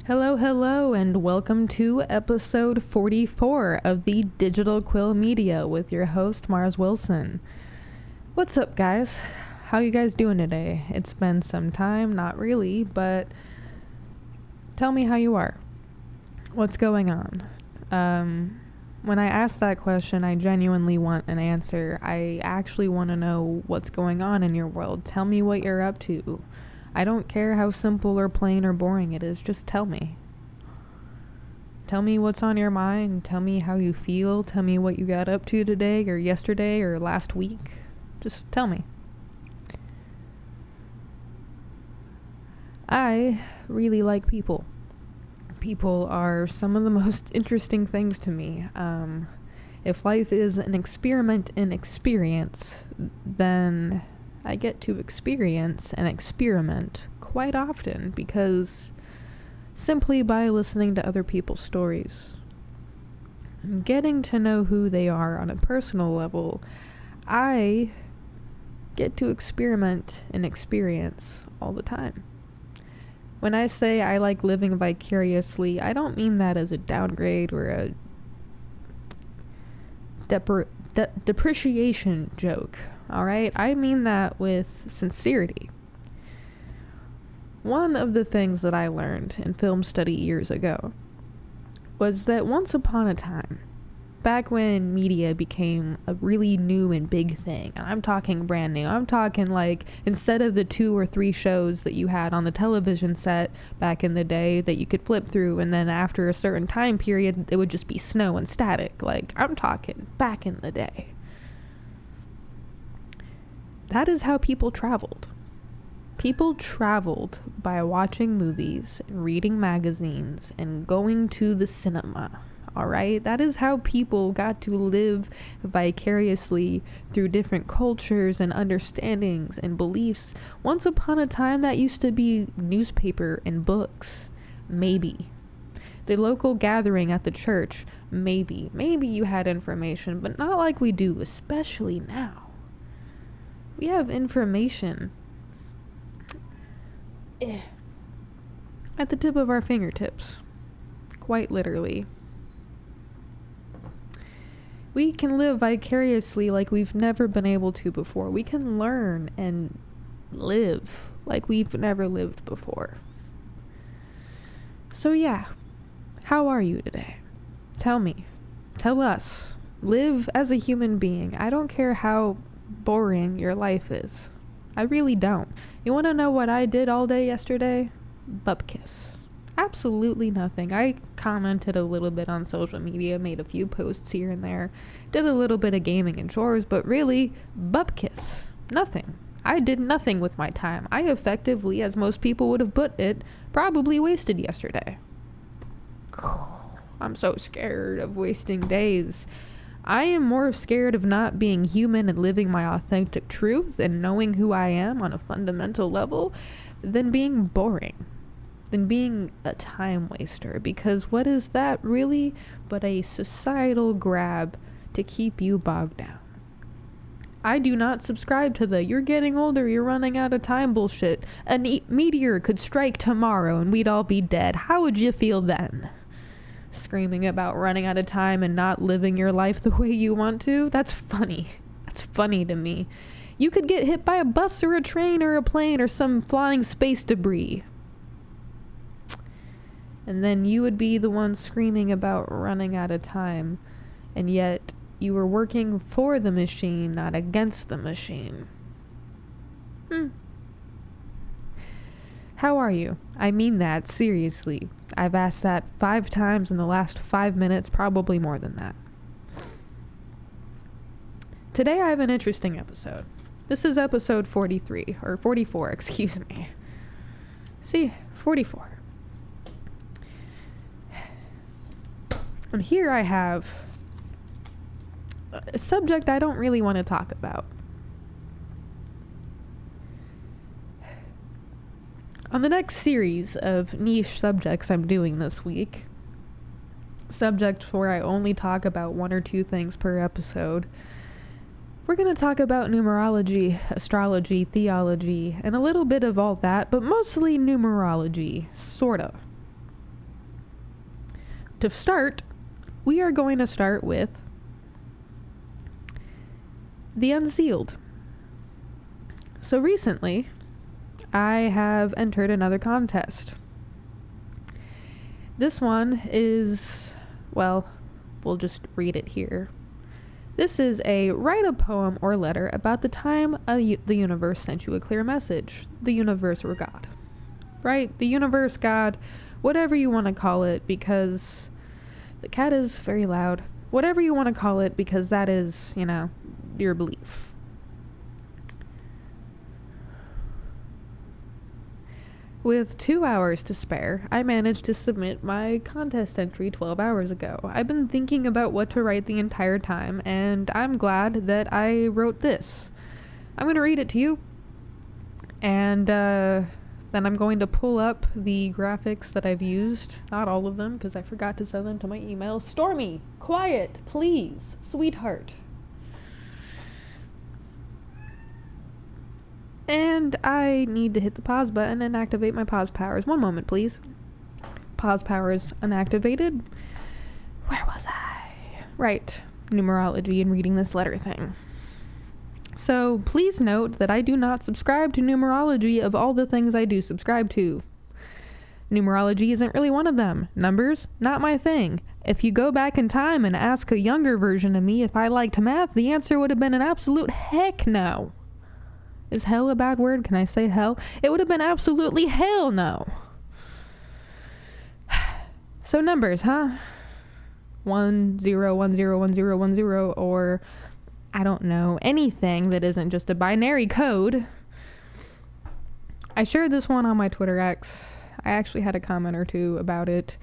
Hello, hello, and welcome to episode 44 of the Digital Quill Media with your host, Mars Wilson. What's up, guys? How you guys doing today? It's been some time, not really, but tell me how you are. What's going on? When I ask that question, I genuinely want an answer. I actually want to know what's going on in your world. Tell me what you're up to. I don't care how simple or plain or boring it is, just tell me. Tell me what's on your mind, tell me how you feel, tell me what you got up to today or yesterday or last week. Just tell me. I really like people. People are some of the most interesting things to me. If life is an experiment in experience, then I get to experience and experiment quite often because simply by listening to other people's stories and getting to know who they are on a personal level, I get to experiment and experience all the time. When I say I like living vicariously, I don't mean that as a downgrade or a depreciation joke. Alright, I mean that with sincerity. One of the things that I learned in film study years ago was that once upon a time, back when media became a really new and big thing, and I'm talking brand new, I'm talking like instead of the 2 or 3 shows that you had on the television set back in the day that you could flip through, and then after a certain time period, it would just be snow and static. Like, I'm talking back in the day. That is how people traveled. People traveled by watching movies, and reading magazines, and going to the cinema. Alright? That is how people got to live vicariously through different cultures and understandings and beliefs. Once upon a time, that used to be newspaper and books. Maybe. The local gathering at the church. Maybe. Maybe you had information, but not like we do, especially now. We have information at the tip of our fingertips. Quite literally. We can live vicariously like we've never been able to before. We can learn and live like we've never lived before. So yeah, how are you today? Tell me. Tell us. Live as a human being. I don't care how boring your life is. I really don't. You want to know what I did all day yesterday? Bupkiss. Absolutely nothing. I commented a little bit on social media, made a few posts here and there, did a little bit of gaming and chores, but really, bupkiss. Nothing. I did nothing with my time. I effectively, as most people would have put it, probably wasted yesterday. I'm so scared of wasting days. I am more scared of not being human and living my authentic truth and knowing who I am on a fundamental level than being boring, than being a time waster, because what is that really but a societal grab to keep you bogged down? I do not subscribe to the you're getting older, you're running out of time bullshit. A meteor could strike tomorrow and we'd all be dead. How would you feel then? Screaming about running out of time and not living your life the way you want to? That's funny. That's funny to me. You could get hit by a bus or a train or a plane or some flying space debris. And then you would be the one screaming about running out of time. And yet you were working for the machine, not against the machine. How are you? I mean that, seriously. I've asked that 5 times in the last 5 minutes, probably more than that. Today I have an interesting episode. This is episode 43, or 44, excuse me. See, 44. And here I have a subject I don't really want to talk about. On the next series of niche subjects I'm doing this week, subject where I only talk about 1 or 2 things per episode, we're going to talk about numerology, astrology, theology, and a little bit of all that, but mostly numerology, sorta. to start, we are going to start with the Unsealed. So recently, I have entered another contest. This one is, well, we'll just read it here. This is a write a poem or letter about the time the universe sent you a clear message. The universe or God. Right? The universe, God, whatever you want to call it, because the cat is very loud. Whatever you want to call it, because that is, your belief. With 2 hours to spare, I managed to submit my contest entry 12 hours ago. I've been thinking about what to write the entire time, and I'm glad that I wrote this. I'm going to read it to you, and then I'm going to pull up the graphics that I've used. Not all of them, because I forgot to send them to my email. Stormy, quiet, please, sweetheart. And I need to hit the pause button and activate my pause powers. One moment, please. Pause powers unactivated. Where was I? Right. Numerology and reading this letter thing. So please note that I do not subscribe to numerology of all the things I do subscribe to. Numerology isn't really one of them. Numbers, not my thing. If you go back in time and ask a younger version of me if I liked math, the answer would have been an absolute heck no. Is hell a bad word? Can I say hell? It would have been absolutely hell no. So numbers, huh? 1 0 1 0 1 0 1 0, or I don't know, anything that isn't just a binary code. I shared this one on my Twitter X. I actually had a comment or two about it.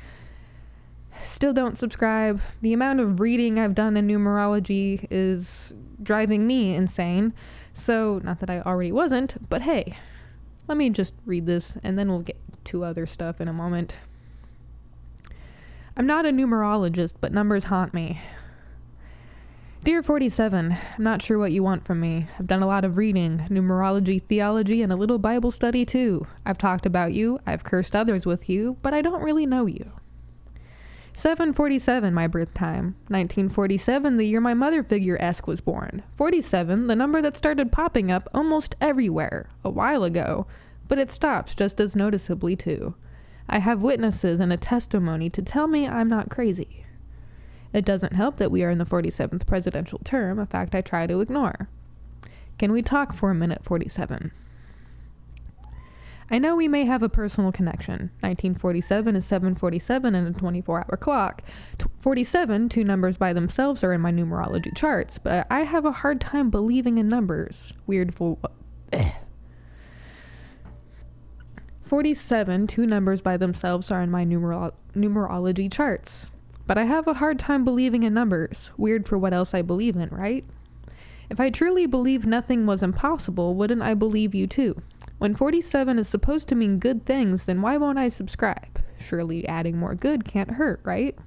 Still don't subscribe. The amount of reading I've done in numerology is driving me insane. So, not that I already wasn't, but hey, let me just read this and then we'll get to other stuff in a moment. I'm not a numerologist, but numbers haunt me. Dear 47, I'm not sure what you want from me. I've done a lot of reading, numerology, theology, and a little Bible study too. I've talked about you, I've cursed others with you, but I don't really know you. 747, my birth time. 1947, the year my mother figure-esque was born. 47, the number that started popping up almost everywhere a while ago, but it stops just as noticeably too. I have witnesses and a testimony to tell me I'm not crazy. It doesn't help that we are in the 47th presidential term, a fact I try to ignore. Can we talk for a minute, 47? I know we may have a personal connection. 1947 is 7:47 and a 24-hour clock. 47, two numbers by themselves, are in my numerology charts, but I have a hard time believing in numbers. Weird for... 47, two numbers by themselves, are in my numerology charts, but I have a hard time believing in numbers. Weird for what else I believe in, right? If I truly believed nothing was impossible, wouldn't I believe you too? When 47 is supposed to mean good things, then why won't I subscribe? Surely adding more good can't hurt, right?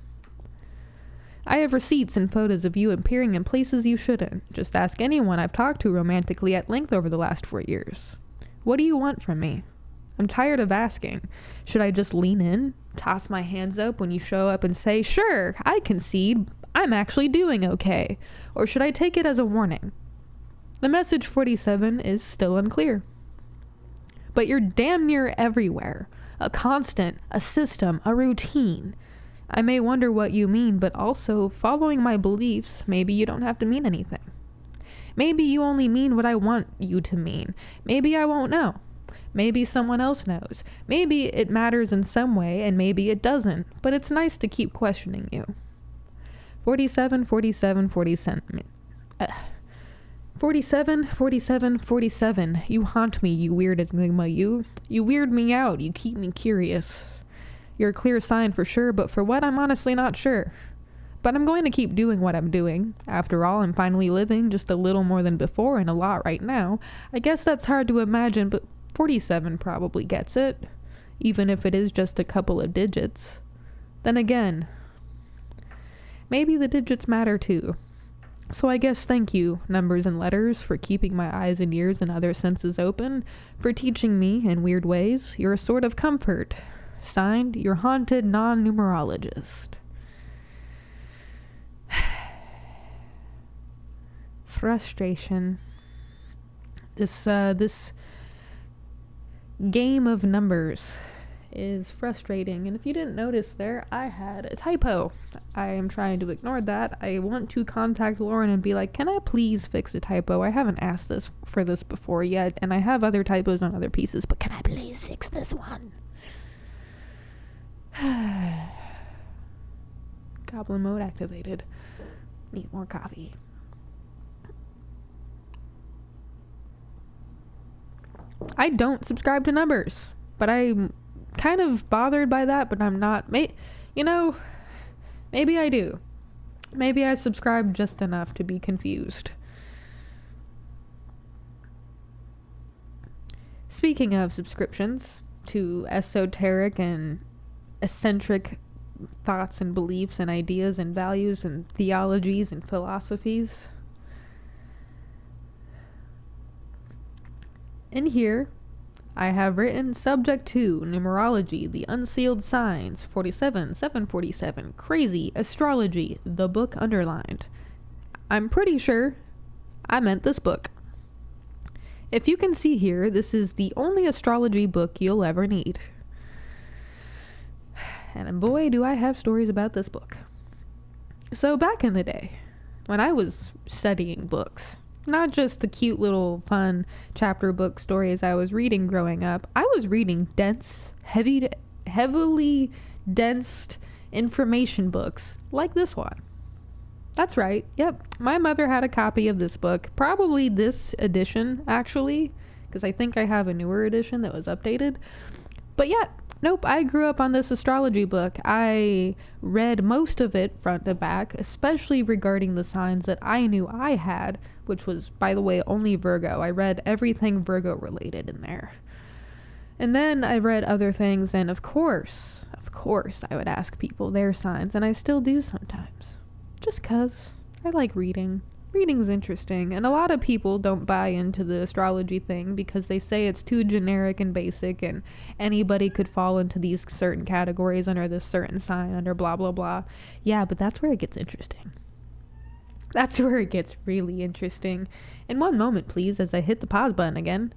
I have receipts and photos of you appearing in places you shouldn't. Just ask anyone I've talked to romantically at length over the last 4 years. What do you want from me? I'm tired of asking. Should I just lean in, toss my hands up when you show up and say, sure, I concede, I'm actually doing okay? Or should I take it as a warning? The message 47 is still unclear. But you're damn near everywhere. A constant, a system, a routine. I may wonder what you mean, but also, following my beliefs, maybe you don't have to mean anything. Maybe you only mean what I want you to mean. Maybe I won't know. Maybe someone else knows. Maybe it matters in some way, and maybe it doesn't. But it's nice to keep questioning you. 47, 47, 47. 47, 47, 47. You haunt me, you weird enigma. You weird me out. You keep me curious. You're a clear sign for sure, but for what, I'm honestly not sure. But I'm going to keep doing what I'm doing. After all, I'm finally living just a little more than before and a lot right now. I guess that's hard to imagine, but 47 probably gets it. Even if it is just a couple of digits. Then again, maybe the digits matter too. So I guess thank you, numbers and letters, for keeping my eyes and ears and other senses open, for teaching me, in weird ways, you're a sort of comfort. Signed, your haunted non-numerologist. frustration. This game of numbers is frustrating. And if you didn't notice there, I had a typo. I am trying to ignore that. I want to contact Lauren and be like, can I please fix a typo? I haven't asked for this before yet, and I have other typos on other pieces, but can I please fix this one? Goblin mode activated. Need more coffee. I don't subscribe to numbers, but I'm kind of bothered by that, but I'm not. Maybe I do. Maybe I subscribe just enough to be confused. Speaking of subscriptions to esoteric and eccentric thoughts and beliefs and ideas and values and theologies and philosophies, in here I have written subject to numerology, the unsealed signs, 47, 747, crazy, astrology, the book underlined. I'm pretty sure I meant this book. If you can see here, this is the only astrology book you'll ever need. And boy, do I have stories about this book. So back in the day, when I was studying books, not just the cute little fun chapter book stories I was reading growing up, I was reading dense, heavily dense information books like this one. That's right. Yep. My mother had a copy of this book, probably this edition actually, because I think I have a newer edition that was updated. But yeah, nope, I grew up on this astrology book. I read most of it front to back, especially regarding the signs that I knew I had, which was, by the way, only Virgo. I read everything Virgo related in there. And then I read other things, and of course, I would ask people their signs, and I still do sometimes. Just 'cause I like reading. Reading's interesting, and a lot of people don't buy into the astrology thing because they say it's too generic and basic, and anybody could fall into these certain categories under this certain sign, under blah blah blah. Yeah, but that's where it gets interesting. That's where it gets really interesting. In one moment, please, as I hit the pause button again.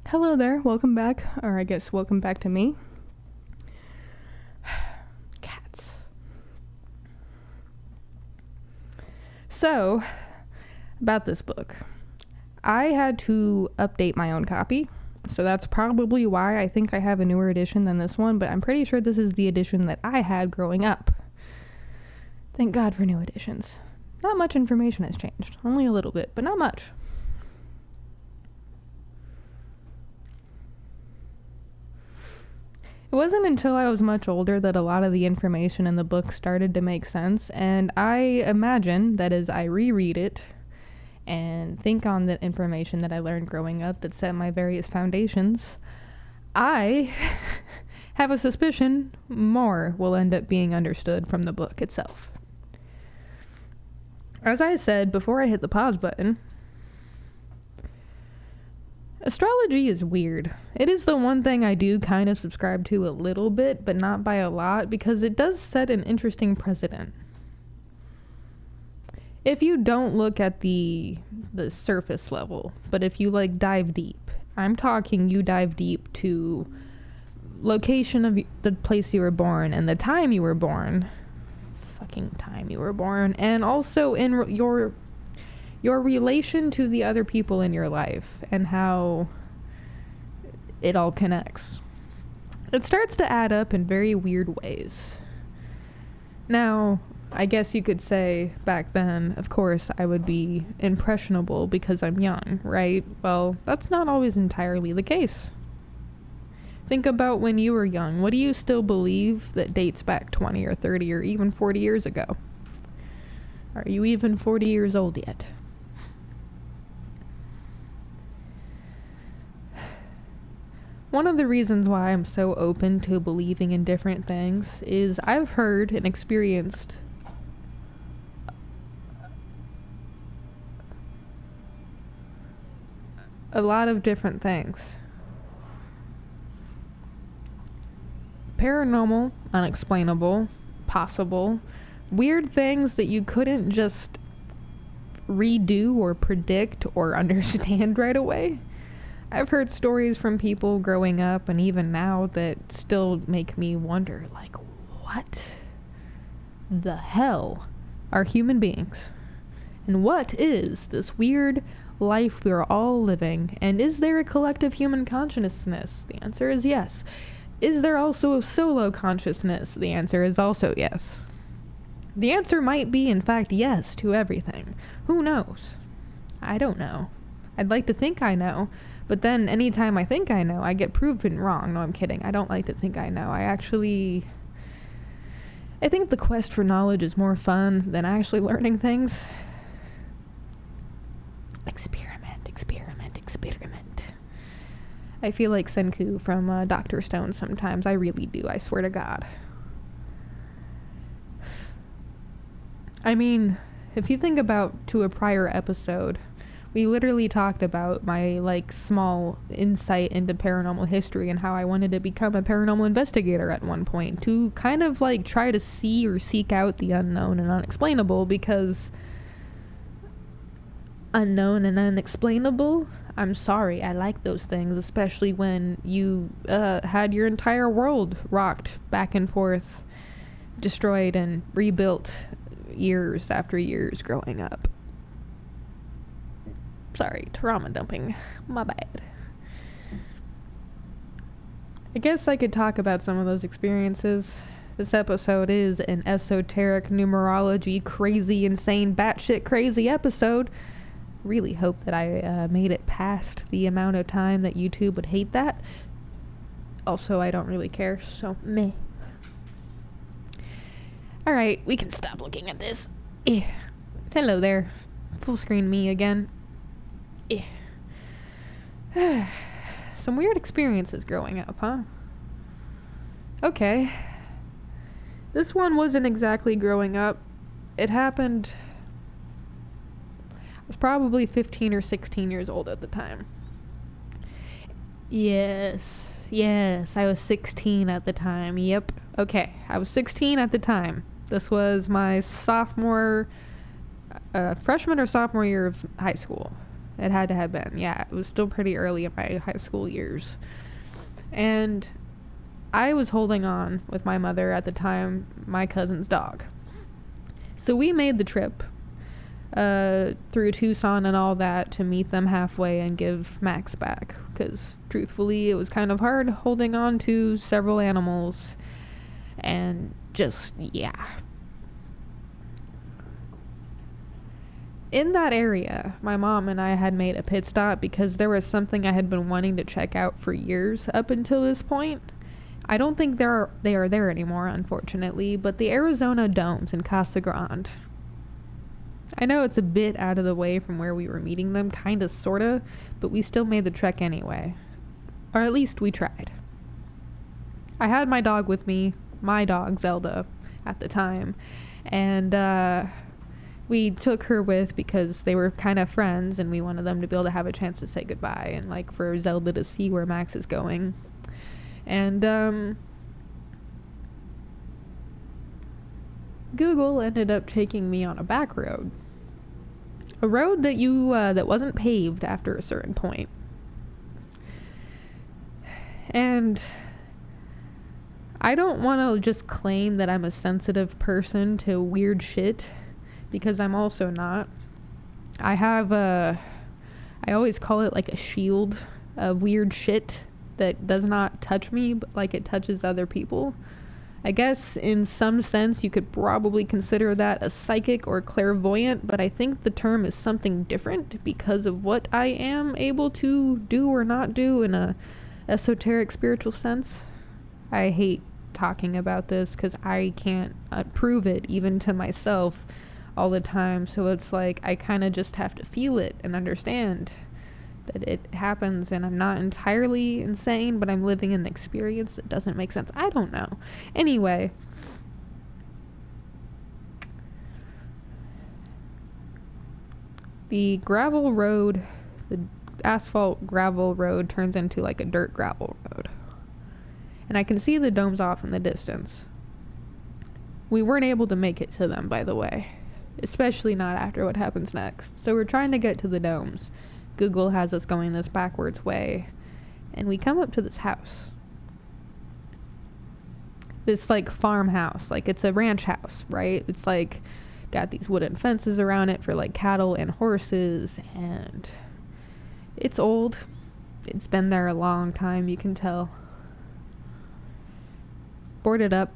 Hello there, welcome back, or I guess welcome back to me. Cats. So, about this book. I had to update my own copy, so that's probably why I think I have a newer edition than this one, but I'm pretty sure this is the edition that I had growing up. Thank God for new editions. Not much information has changed. Only a little bit, but not much. It wasn't until I was much older that a lot of the information in the book started to make sense, and I imagine that as I reread it and think on the information that I learned growing up that set my various foundations, I have a suspicion more will end up being understood from the book itself. As I said before I hit the pause button, astrology is weird. It is the one thing I do kind of subscribe to a little bit, but not by a lot, because it does set an interesting precedent. If you don't look at the surface level, but if you dive deep, I'm talking you dive deep to location of the place you were born and the time you were born, and also in your relation to the other people in your life and how it all connects. It starts to add up in very weird ways. Now, I guess you could say back then, of course, I would be impressionable because I'm young, right? Well, that's not always entirely the case. Think about when you were young. What do you still believe that dates back 20 or 30 or even 40 years ago? Are you even 40 years old yet? One of the reasons why I'm so open to believing in different things is I've heard and experienced a lot of different things. Paranormal, unexplainable, possible, weird things that you couldn't just redo or predict or understand right away. I've heard stories from people growing up and even now that still make me wonder, like, what the hell are human beings? And what is this weird life we're all living? And is there a collective human consciousness? The answer is yes. Is there also a solo consciousness? The answer is also yes. The answer might be, in fact, yes to everything. Who knows? I don't know. I'd like to think I know, but then anytime I think I know, I get proven wrong. No, I'm kidding. I don't like to think I know. I think the quest for knowledge is more fun than actually learning things. Experiment, experiment, experiment. I feel like Senku from Dr. Stone sometimes. I really do. I swear to God. I mean, if you think about to a prior episode, we literally talked about my, like, small insight into paranormal history and how I wanted to become a paranormal investigator at one point to kind of, like, try to see or seek out the unknown and unexplainable, because unknown and unexplainable, I'm sorry, I like those things, especially when you had your entire world rocked back and forth, destroyed and rebuilt years after years growing up. Sorry, trauma dumping. My bad. I guess I could talk about some of those experiences. This episode is an esoteric numerology, crazy, insane, batshit crazy episode. Really hope that I made it past the amount of time that YouTube would hate that. Also, I don't really care, so meh. Alright, we can stop looking at this. Hello there. Full screen me again. Some weird experiences growing up, huh? Okay. This one wasn't exactly growing up. It happened... I was probably 15 or 16 years old at the time. Yes, I was 16 at the time. Yep. Okay, I was 16 at the time. This was my freshman or sophomore year of high school. It had to have been. Yeah, it was still pretty early in my high school years. And I was holding on with my mother at the time, my cousin's dog. So we made the trip through Tucson and all that to meet them halfway and give Max back. Because truthfully, it was kind of hard holding on to several animals. And just, yeah. In that area, my mom and I had made a pit stop because there was something I had been wanting to check out for years up until this point. I don't think they are there anymore, unfortunately, but the Arizona Domes in Casa Grande. I know it's a bit out of the way from where we were meeting them, kinda, sorta, but we still made the trek anyway. Or at least we tried. I had my dog with me, my dog, Zelda, at the time, and, we took her with because they were kind of friends and we wanted them to be able to have a chance to say goodbye and, like, for Zelda to see where Max is going. And Google ended up taking me on a back road. A road that that wasn't paved after a certain point. And I don't want to just claim that I'm a sensitive person to weird shit, because I'm also not. I have I always call it like a shield of weird shit that does not touch me, but like it touches other people. I guess in some sense you could probably consider that a psychic or clairvoyant, but I think the term is something different because of what I am able to do or not do in a esoteric spiritual sense. I hate talking about this because I can't prove it even to myself all the time, so it's like I kind of just have to feel it and understand that it happens, and I'm not entirely insane, but I'm living an experience that doesn't make sense. I don't know. Anyway, the gravel road, the asphalt gravel road turns into like a dirt gravel road, and I can see the domes off in the distance. We weren't able to make it to them, by the way. especially not after what happens next. So we're trying to get to the domes. Google has us going this backwards way, and we come up to this house. This like farmhouse, like it's a ranch house, right? It's like got these wooden fences around it for like cattle and horses, and it's old. It's been there a long time, you can tell. Boarded up.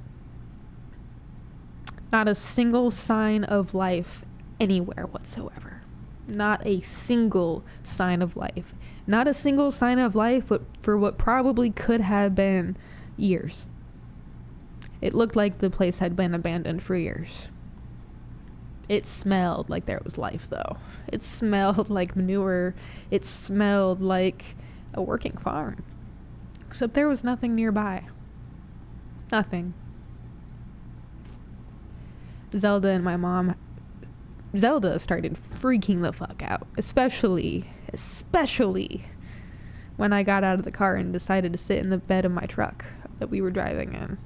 Not a single sign of life anywhere whatsoever. Not a single sign of life. Not a single sign of life for what probably could have been years. It looked like the place had been abandoned for years. It smelled like there was life, though. It smelled like manure. It smelled like a working farm. Except there was nothing nearby. Nothing. Zelda started freaking the fuck out. Especially when I got out of the car and decided to sit in the bed of my truck that we were driving in.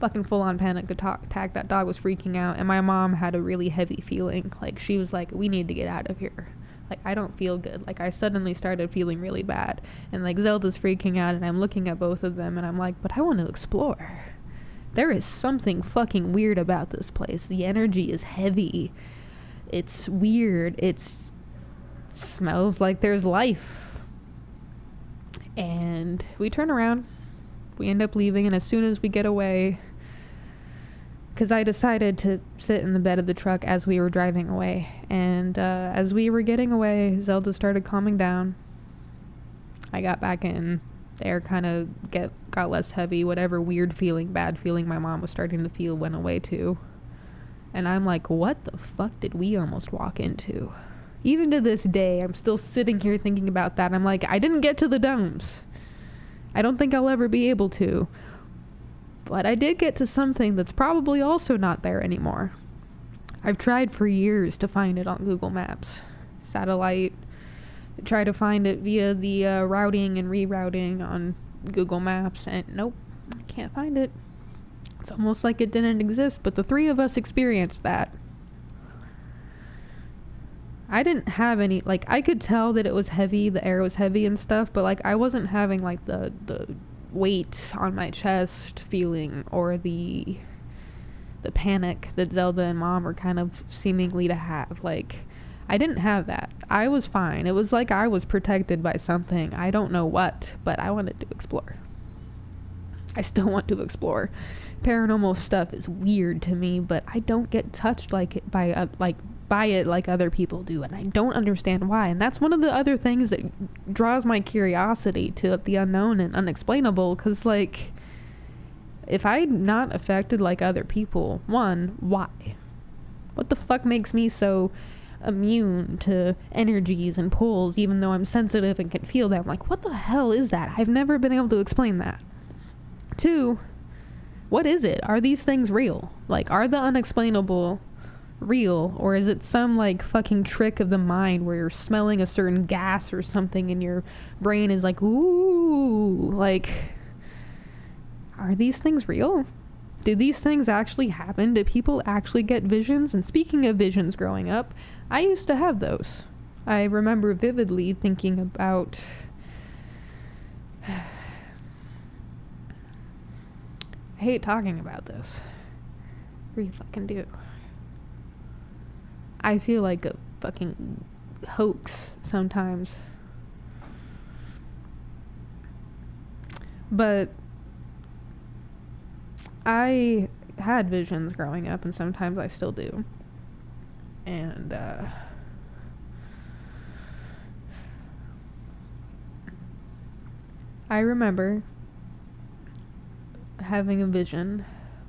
Fucking full-on panic attack. That dog was freaking out, and my mom had a really heavy feeling. Like, she was like, we need to get out of here. Like, I don't feel good. Like, I suddenly started feeling really bad. And, like, Zelda's freaking out, and I'm looking at both of them, and I'm like, but I want to explore. There is something fucking weird about this place. The energy is heavy. It's weird. It smells like there's life. And we turn around. We end up leaving, and as soon as we get away, because I decided to sit in the bed of the truck as we were driving away, and as we were getting away, Zelda started calming down. I got back in. The air kind of got less heavy. Whatever weird feeling, bad feeling my mom was starting to feel went away too. And I'm like, what the fuck did we almost walk into? Even to this day, I'm still sitting here thinking about that. I'm like, I didn't get to the domes. I don't think I'll ever be able to. But I did get to something that's probably also not there anymore. I've tried for years to find it on Google Maps. Satellite. Try to find it via the routing and rerouting on Google Maps, and nope, I can't find it. It's almost like it didn't exist, but the three of us experienced that. I didn't have any, like, I could tell that it was heavy, the air was heavy and stuff, but like I wasn't having like the weight on my chest feeling, or the panic that Zelda and Mom were kind of seemingly to have. Like, I didn't have that. I was fine. It was like I was protected by something. I don't know what, but I wanted to explore. I still want to explore. Paranormal stuff is weird to me, but I don't get touched by it like other people do, and I don't understand why. And that's one of the other things that draws my curiosity to the unknown and unexplainable, because like, if I'm not affected like other people, one, why? What the fuck makes me so immune to energies and pulls, even though I'm sensitive and can feel them? Like, what the hell is that? I've never been able to explain that. Two, what is it? Are these things real? Like, are the unexplainable real, or is it some like fucking trick of the mind where you're smelling a certain gas or something and your brain is like, ooh, like, are these things real? Do these things actually happen? Do people actually get visions? And speaking of visions growing up, I used to have those. I remember vividly thinking about I hate talking about this. I really fucking do. I feel like a fucking hoax sometimes. But I had visions growing up, and sometimes I still do. And I remember having a vision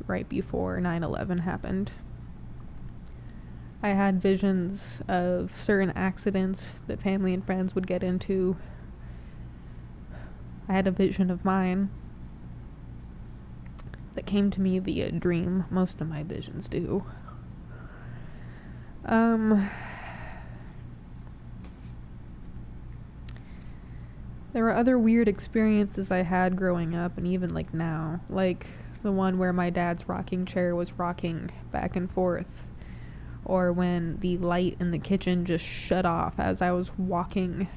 right before 9/11 happened. I had visions of certain accidents that family and friends would get into. I had a vision of mine that came to me via dream. Most of my visions do. There were other weird experiences I had growing up, and even like now, like the one where my dad's rocking chair was rocking back and forth, or when the light in the kitchen just shut off as I was walking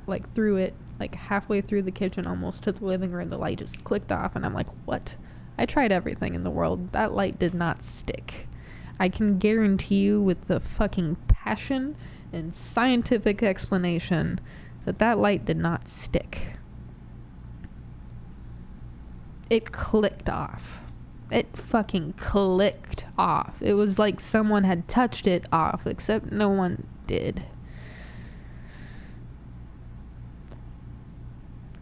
like through it, like halfway through the kitchen almost to the living room. The light just clicked off, and I'm like, what? I tried everything in the world. That light did not stick. I can guarantee you with the fucking passion and scientific explanation that light did not stick. It clicked off. It fucking clicked off. It was like someone had touched it off, except no one did.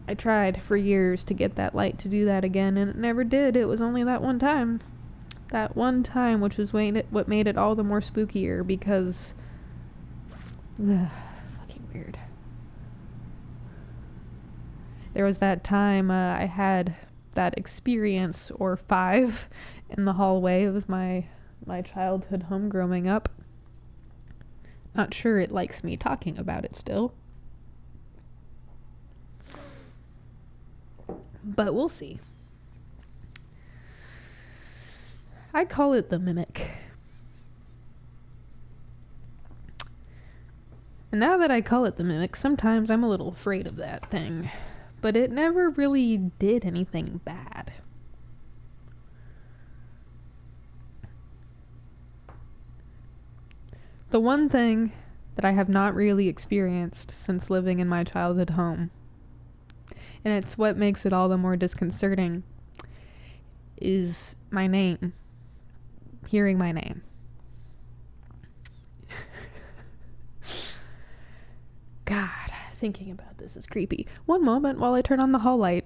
I tried for years to get that light to do that again, and it never did. It was only that one time. That one time, which was what made it all the more spookier, because... fucking weird. There was that time I had that experience, or 5, in the hallway of my childhood home growing up. Not sure it likes me talking about it still. But we'll see. I call it the mimic. And now that I call it the mimic, sometimes I'm a little afraid of that thing. But it never really did anything bad. The one thing that I have not really experienced since living in my childhood home, and it's what makes it all the more disconcerting, is my name. Hearing my name. God, thinking about this is creepy. One moment while I turn on the hall light,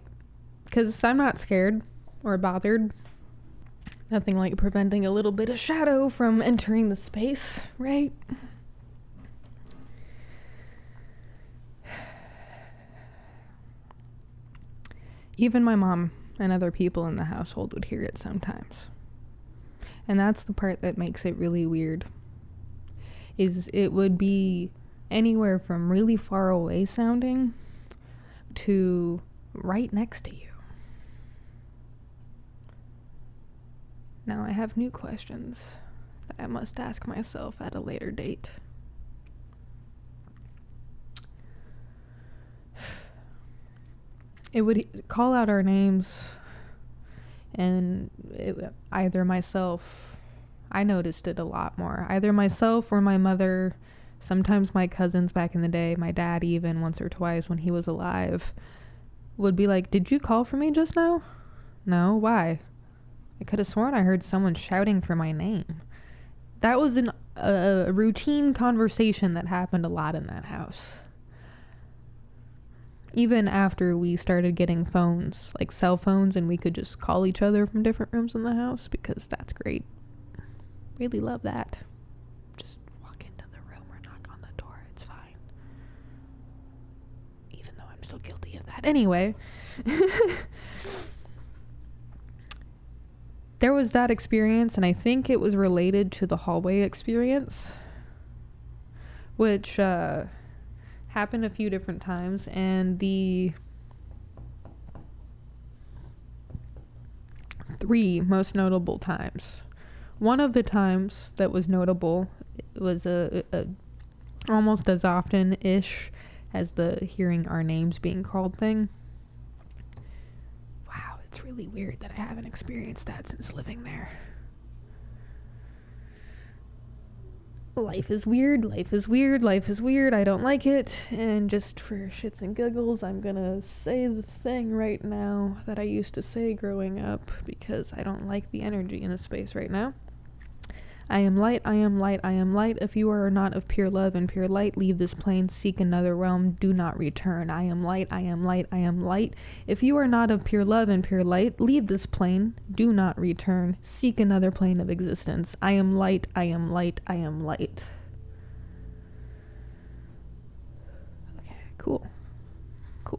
because I'm not scared or bothered. Nothing like preventing a little bit of shadow from entering the space, right? Even my mom and other people in the household would hear it sometimes. And that's the part that makes it really weird. Is it would be anywhere from really far away sounding to right next to you. Now I have new questions that I must ask myself at a later date. It would call out our names, and either myself, I noticed it a lot more, either myself or my mother, sometimes my cousins back in the day, my dad even once or twice when he was alive, would be like, "Did you call for me just now?" "No, why?" "I could have sworn I heard someone shouting for my name." That was a routine conversation that happened a lot in that house. Even after we started getting phones, like cell phones, and we could just call each other from different rooms in the house, because that's great. Really love that. Just walk into the room or knock on the door, it's fine. Even though I'm still guilty of that. Anyway. There was that experience, and I think it was related to the hallway experience, which happened a few different times, and the 3 most notable times. One of the times that was notable was a almost as often-ish as the hearing our names being called thing. Wow, it's really weird that I haven't experienced that since living there. Life is weird, life is weird, life is weird, I don't like it, and just for shits and giggles, I'm gonna say the thing right now that I used to say growing up, because I don't like the energy in the space right now. I am light, I am light, I am light. If you are not of pure love and pure light, leave this plane, seek another realm, do not return. I am light, I am light, I am light. If you are not of pure love and pure light, leave this plane, do not return, seek another plane of existence. I am light, I am light, I am light. Okay, cool. Cool.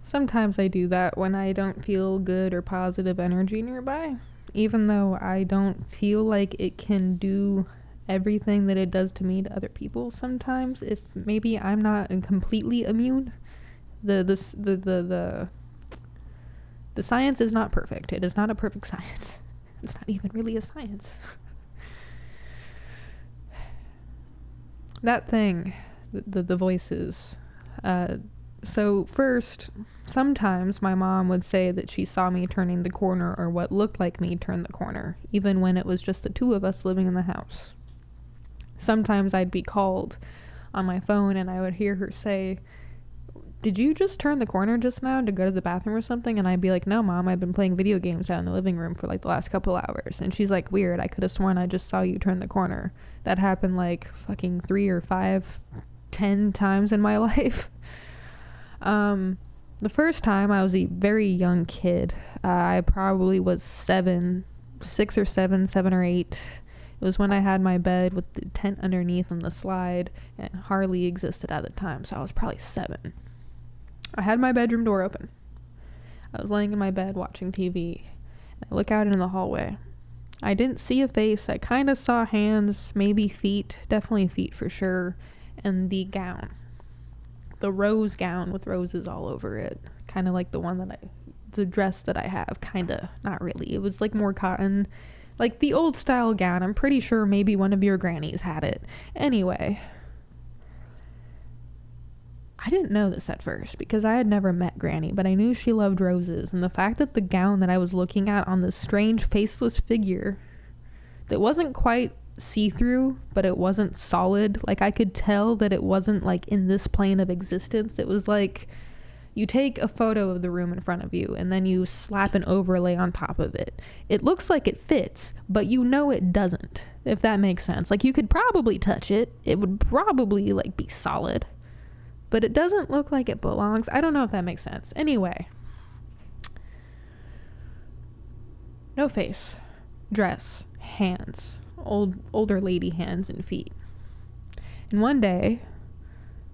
Sometimes I do that when I don't feel good or positive energy nearby. even though I don't feel like it can do everything that it does to me to other people sometimes. If maybe I'm not completely immune, the science is not perfect. It is not a perfect science. It's not even really a science. That thing, the voices. So first, sometimes my mom would say that she saw me turning the corner, or what looked like me turn the corner, even when it was just the two of us living in the house. Sometimes I'd be called on my phone and I would hear her say, "Did you just turn the corner just now to go to the bathroom or something?" And I'd be like, "No, Mom, I've been playing video games out in the living room for like the last couple hours." And she's like, "Weird, I could have sworn I just saw you turn the corner." That happened like fucking 3 or 5, 10 times in my life. The first time I was a very young kid. I probably was 6 or 7, 7 or 8. It was when I had my bed with the tent underneath and the slide, and Harley existed at the time, so I was probably 7. I had my bedroom door open. I was laying in my bed watching TV. I look out into the hallway. I didn't see a face. I kind of saw hands, maybe feet, definitely feet for sure, and the gown. The rose gown with roses all over it. Kind of like the dress that I have, kind of, not really. It was like more cotton, like the old style gown. I'm pretty sure maybe one of your grannies had it. Anyway, I didn't know this at first because I had never met Granny, but I knew she loved roses, and the fact that the gown that I was looking at on this strange faceless figure that wasn't quite see-through, but it wasn't solid, like I could tell that it wasn't like in this plane of existence. It was like you take a photo of the room in front of you and then you slap an overlay on top of it. It looks like it fits, but you know it doesn't, if that makes sense. Like you could probably touch it. It would probably like be solid, but it doesn't look like it belongs. I don't know if that makes sense. Anyway, no face, dress, hands, older lady hands and feet. And one day,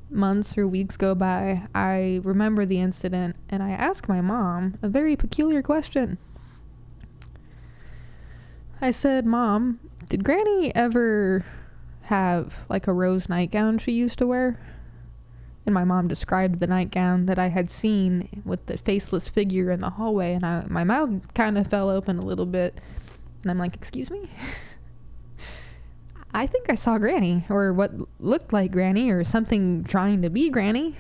months or weeks go by, I remember the incident and I ask my mom a very peculiar question. I said, "Mom, did Granny ever have like a rose nightgown she used to wear?" And my mom described the nightgown that I had seen with the faceless figure in the hallway, and my mouth kind of fell open a little bit, and I'm like, "Excuse me?" I think I saw Granny, or what looked like Granny, or something trying to be Granny.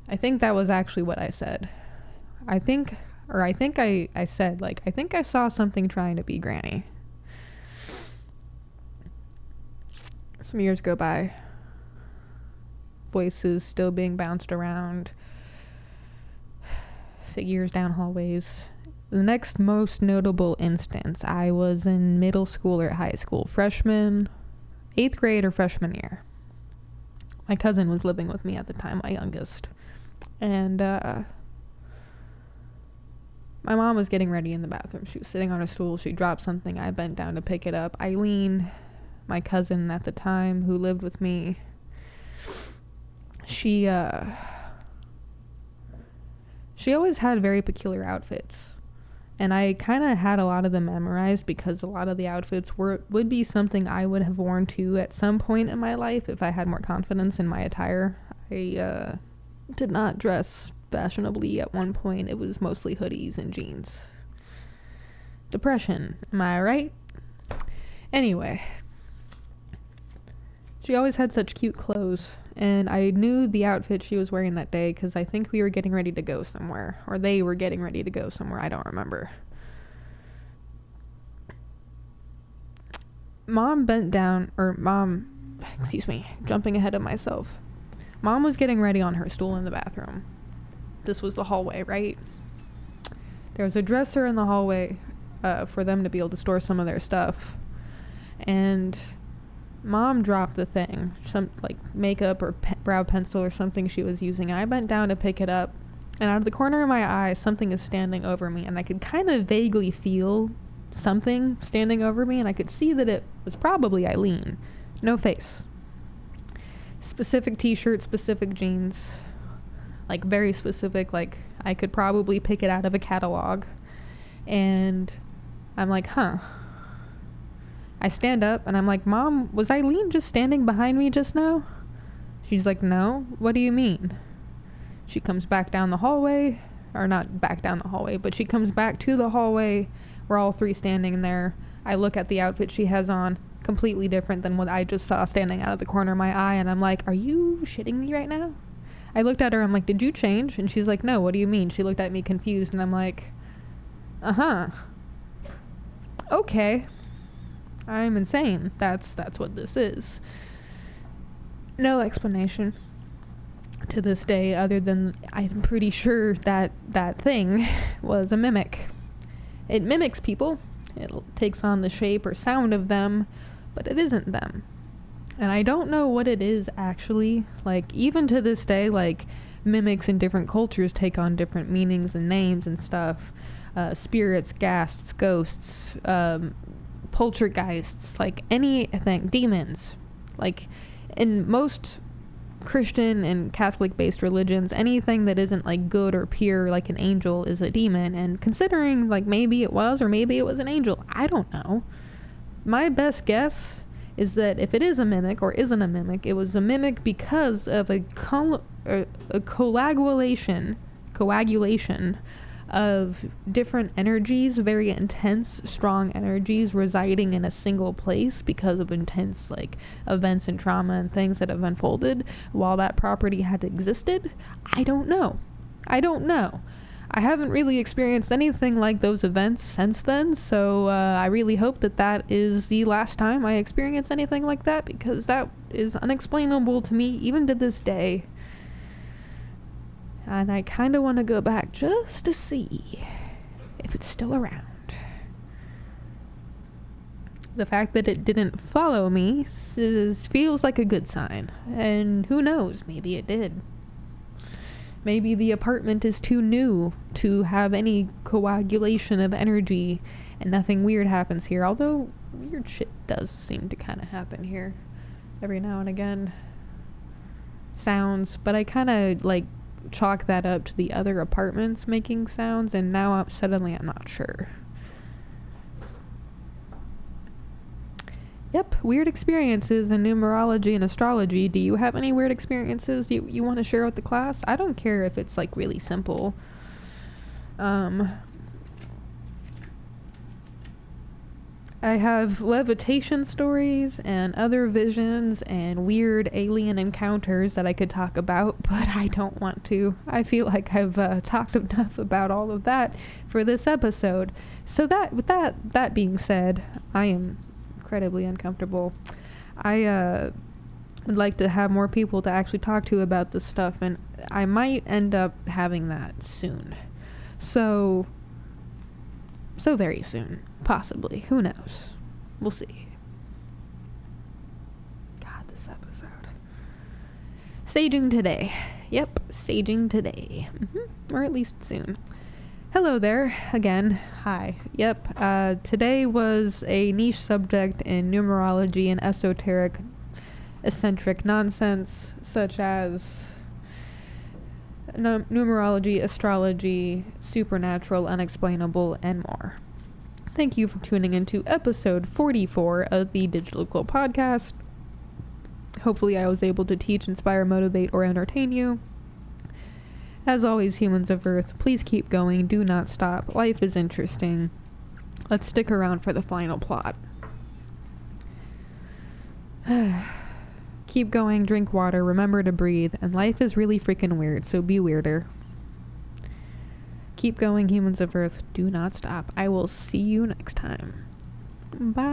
I think that was actually what I said. I think I said, like, I think I saw something trying to be Granny. Some years go by. Voices still being bounced around. Figures down hallways. The next most notable instance, I was in middle school or high school, freshman, 8th grade or freshman year. My cousin was living with me at the time, my youngest. And my mom was getting ready in the bathroom. She was sitting on a stool. She dropped something. I bent down to pick it up. Eileen, my cousin at the time who lived with me, she always had very peculiar outfits. And I kind of had a lot of them memorized because a lot of the outfits would be something I would have worn too at some point in my life if I had more confidence in my attire. I did not dress fashionably at one point. It was mostly hoodies and jeans. Depression, am I right? Anyway, she always had such cute clothes. And I knew the outfit she was wearing that day because I think we were getting ready to go somewhere. Or they were getting ready to go somewhere. I don't remember. Jumping ahead of myself. Mom was getting ready on her stool in the bathroom. This was the hallway, right? There was a dresser in the hallway for them to be able to store some of their stuff. And Mom dropped the thing, some like makeup or brow pencil or something she was using. I bent down to pick it up, and out of the corner of my eye, something is standing over me, and I could kind of vaguely feel something standing over me, and I could see that it was probably Eileen. No face. Specific t-shirt, specific jeans, like very specific, like I could probably pick it out of a catalog. And I'm like, huh. I stand up and I'm like, Mom, was Eileen just standing behind me just now? She's like, no. What do you mean? She comes back down the hallway, or not back down the hallway, but she comes back to the hallway. We're all three standing there. I look at the outfit she has on, completely different than what I just saw standing out of the corner of my eye, and I'm like, are you shitting me right now? I looked at her, I'm like, did you change? And she's like, no, what do you mean? She looked at me confused, and I'm like, uh-huh. Okay. I'm insane. That's what this is. No explanation to this day other than I'm pretty sure that that thing was a mimic. It mimics people. It takes on the shape or sound of them, but it isn't them. And I don't know what it is actually. Like, even to this day, like, mimics in different cultures take on different meanings and names and stuff. Spirits, ghasts, ghosts, poltergeists, like anything, demons. Like, in most Christian and Catholic based religions, anything that isn't like good or pure, like an angel, is a demon. And considering like maybe it was or maybe it was an angel, I don't know. My best guess is that if it is a mimic or isn't a mimic, it was a mimic because of a coagulation of different energies, very intense, strong energies residing in a single place because of intense like events and trauma and things that have unfolded while that property had existed. I don't know. I haven't really experienced anything like those events since then, so I really hope that that is the last time I experience anything like that, because that is unexplainable to me even to this day. And I kind of want to go back just to see if it's still around. The fact that it didn't follow me feels like a good sign. And who knows, maybe it did. Maybe the apartment is too new to have any coagulation of energy and nothing weird happens here. Although weird shit does seem to kind of happen here every now and again. Sounds, but I kind of like chalk that up to the other apartments making sounds, and now I'm not sure. Yep, weird experiences in numerology and astrology. Do you have any weird experiences you want to share with the class? I don't care if it's like really simple. I have levitation stories and other visions and weird alien encounters that I could talk about, but I don't want to. I feel like I've talked enough about all of that for this episode. So with that being said, I am incredibly uncomfortable. I would like to have more people to actually talk to about this stuff, and I might end up having that soon. So very soon. Possibly. Who knows? We'll see. God, this episode. Saging today. Yep, saging today. Or at least soon. Hello there, again. Hi. Yep, today was a niche subject in numerology and esoteric, eccentric nonsense, such as numerology, astrology, supernatural, unexplainable, and more. Thank you for tuning into episode 44 of the Digital Quill podcast. Hopefully I was able to teach, inspire, motivate, or entertain you. As always, humans of Earth, please keep going. Do not stop. Life is interesting. Let's stick around for the final plot. Keep going, drink water, remember to breathe, and life is really freaking weird, so be weirder. Keep going, humans of Earth. Do not stop. I will see you next time. Bye.